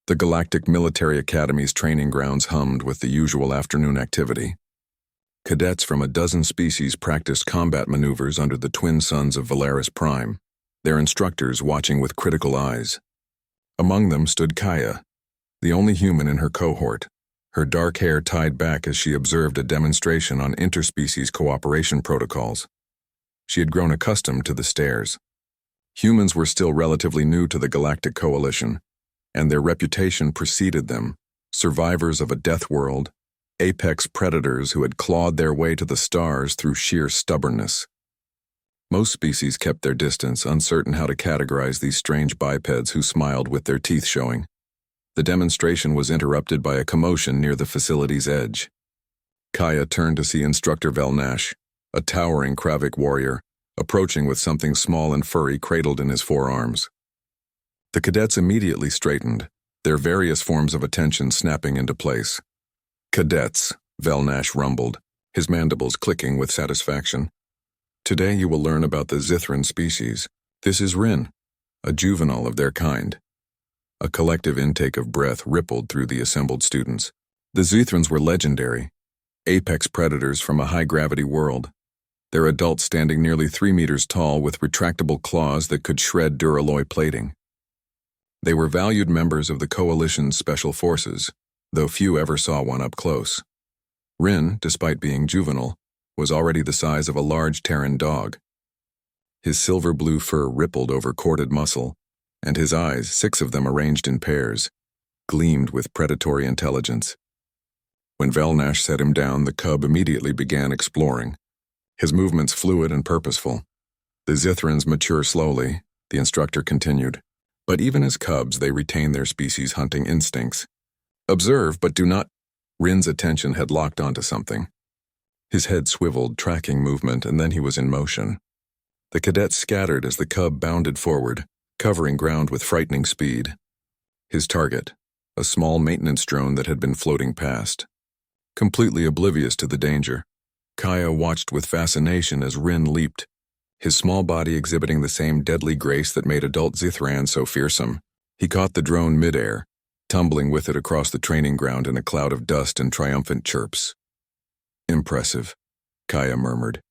The Galactic Military Academy's training grounds hummed with the usual afternoon activity. Cadets from a dozen species practiced combat maneuvers under the twin suns of Valaris Prime, their instructors watching with critical eyes. Among them stood Kaya, the only human in her cohort, her dark hair tied back as she observed a demonstration on interspecies cooperation protocols. She had grown accustomed to the stares. Humans were still relatively new to the Galactic Coalition, and their reputation preceded them, survivors of a death world, apex predators who had clawed their way to the stars through sheer stubbornness. Most species kept their distance, uncertain how to categorize these strange bipeds who smiled with their teeth showing. The demonstration was interrupted by a commotion near the facility's edge. Kaya turned to see Instructor Velnash, a towering Kravik warrior, approaching with something small and furry cradled in his forearms. The cadets immediately straightened, their various forms of attention snapping into place. "Cadets," Velnash rumbled, his mandibles clicking with satisfaction. "Today you will learn about the Zithran species. This is Rin, a juvenile of their kind." A collective intake of breath rippled through the assembled students. The Zithrans were legendary, apex predators from a high-gravity world, their adults standing nearly 3 meters tall with retractable claws that could shred duralloy plating. They were valued members of the Coalition's special forces, though few ever saw one up close. Rin, despite being juvenile, was already the size of a large Terran dog. His silver-blue fur rippled over corded muscle, and his eyes, 6 of them arranged in pairs, gleamed with predatory intelligence. When Velnash set him down, the cub immediately began exploring, his movements fluid and purposeful. "The Zithrans mature slowly," the instructor continued, "but even as cubs they retain their species hunting instincts. Observe, but do not—" Rin's attention had locked onto something. His head swiveled, tracking movement, and then he was in motion. The cadets scattered as the cub bounded forward, covering ground with frightening speed. His target, a small maintenance drone that had been floating past. Completely oblivious to the danger, Kaya watched with fascination as Rin leaped, his small body exhibiting the same deadly grace that made adult Zithran so fearsome. He caught the drone midair, tumbling with it across the training ground in a cloud of dust and triumphant chirps. "Impressive," Kaya murmured.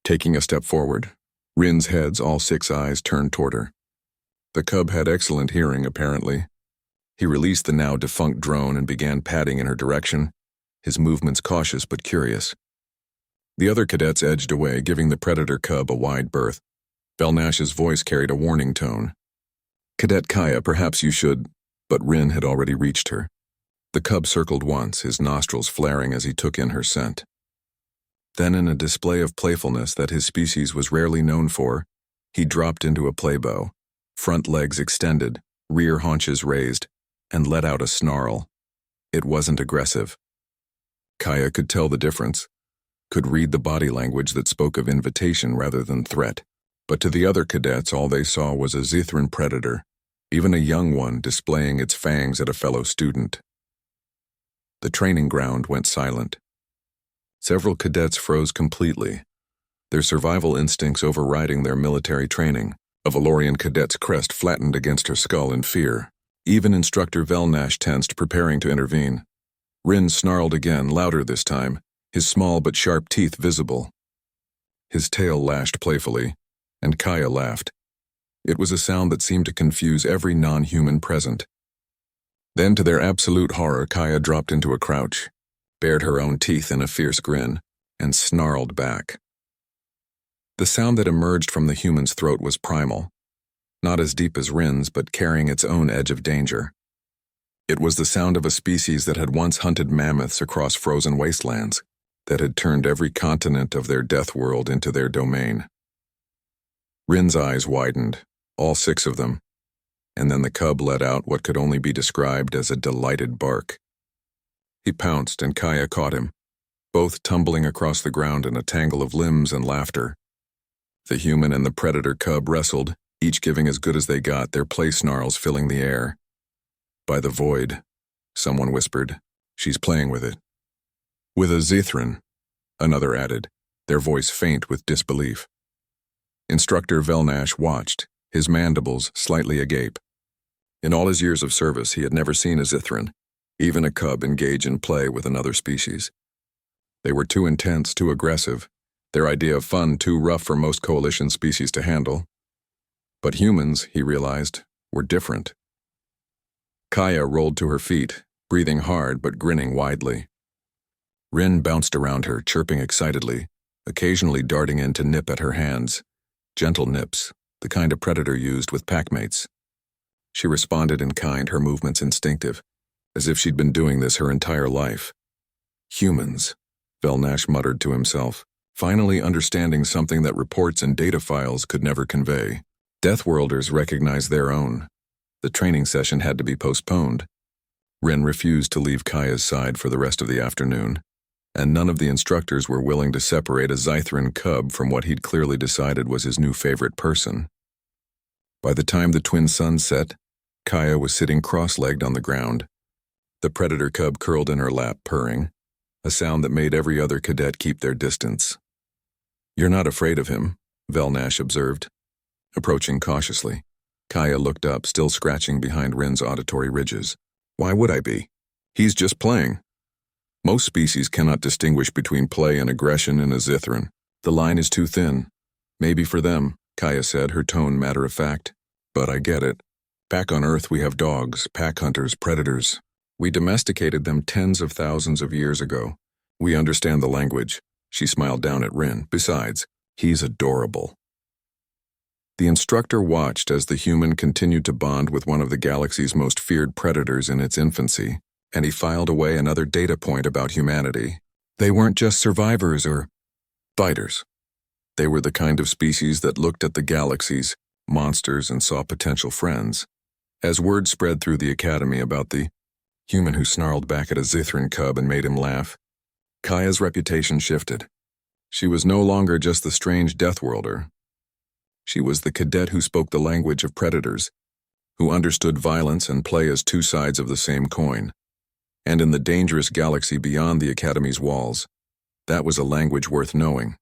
Taking a step forward, Rin's head's all 6 eyes turned toward her. The cub had excellent hearing, apparently. He released the now defunct drone and began padding in her direction, his movements cautious but curious. The other cadets edged away, giving the predator cub a wide berth. Velnash's voice carried a warning tone. "Cadet Kaya, perhaps you should—" But Rin had already reached her. The cub circled once, his nostrils flaring as he took in her scent. Then, in a display of playfulness that his species was rarely known for, he dropped into a playbow, front legs extended, rear haunches raised, and let out a snarl. It wasn't aggressive. Kaya could tell the difference, could read the body language that spoke of invitation rather than threat. But to the other cadets, all they saw was a Zithran predator, even a young one displaying its fangs at a fellow student. The training ground went silent. Several cadets froze completely, their survival instincts overriding their military training. A Valorian cadet's crest flattened against her skull in fear. Even Instructor Velnash tensed, preparing to intervene. Rin snarled again, louder this time, his small but sharp teeth visible. His tail lashed playfully, and Kaya laughed. It was a sound that seemed to confuse every non-human present. Then, to their absolute horror, Kaya dropped into a crouch, bared her own teeth in a fierce grin, and snarled back. The sound that emerged from the human's throat was primal, not as deep as Rin's, but carrying its own edge of danger. It was the sound of a species that had once hunted mammoths across frozen wastelands, that had turned every continent of their death world into their domain. Rin's eyes widened, all 6 of them, and then the cub let out what could only be described as a delighted bark. He pounced, and Kaya caught him, both tumbling across the ground in a tangle of limbs and laughter. The human and the predator cub wrestled, each giving as good as they got, their play snarls filling the air. "By the void," someone whispered. "She's playing with it." "With a Zithran," another added, their voice faint with disbelief. Instructor Velnash watched, his mandibles slightly agape. In all his years of service, he had never seen a Zithran, even a cub, engage in play with another species. They were too intense, too aggressive, their idea of fun too rough for most coalition species to handle. But humans, he realized, were different. Kaya rolled to her feet, breathing hard but grinning widely. Rin bounced around her, chirping excitedly, occasionally darting in to nip at her hands. Gentle nips, the kind a predator used with packmates. She responded in kind, her movements instinctive, as if she'd been doing this her entire life. Humans, Velnash muttered to himself, finally understanding something that reports and data files could never convey. Deathworlders recognized their own. The training session had to be postponed. Rin refused to leave Kaya's side for the rest of the afternoon, and none of the instructors were willing to separate a Zythran cub from what he'd clearly decided was his new favorite person. By the time the twin suns set, Kaya was sitting cross-legged on the ground. The predator cub curled in her lap, purring, a sound that made every other cadet keep their distance. "You're not afraid of him," Velnash observed. Approaching cautiously, Kaya looked up, still scratching behind Rin's auditory ridges. "Why would I be? He's just playing." Most species cannot distinguish between play and aggression in a Zithran. The line is too thin. "Maybe for them," Kaya said, her tone matter-of-fact. "But I get it. Back on Earth we have dogs, pack hunters, predators. We domesticated them tens of thousands of years ago. We understand the language." She smiled down at Rin. "Besides, he's adorable." The instructor watched as the human continued to bond with one of the galaxy's most feared predators in its infancy, and he filed away another data point about humanity. They weren't just survivors or fighters. They were the kind of species that looked at the galaxy's monsters and saw potential friends. As word spread through the academy about the human who snarled back at a Zithran cub and made him laugh, Kaya's reputation shifted. She was no longer just the strange Deathworlder. She was the cadet who spoke the language of predators, who understood violence and play as two sides of the same coin. And in the dangerous galaxy beyond the Academy's walls, that was a language worth knowing.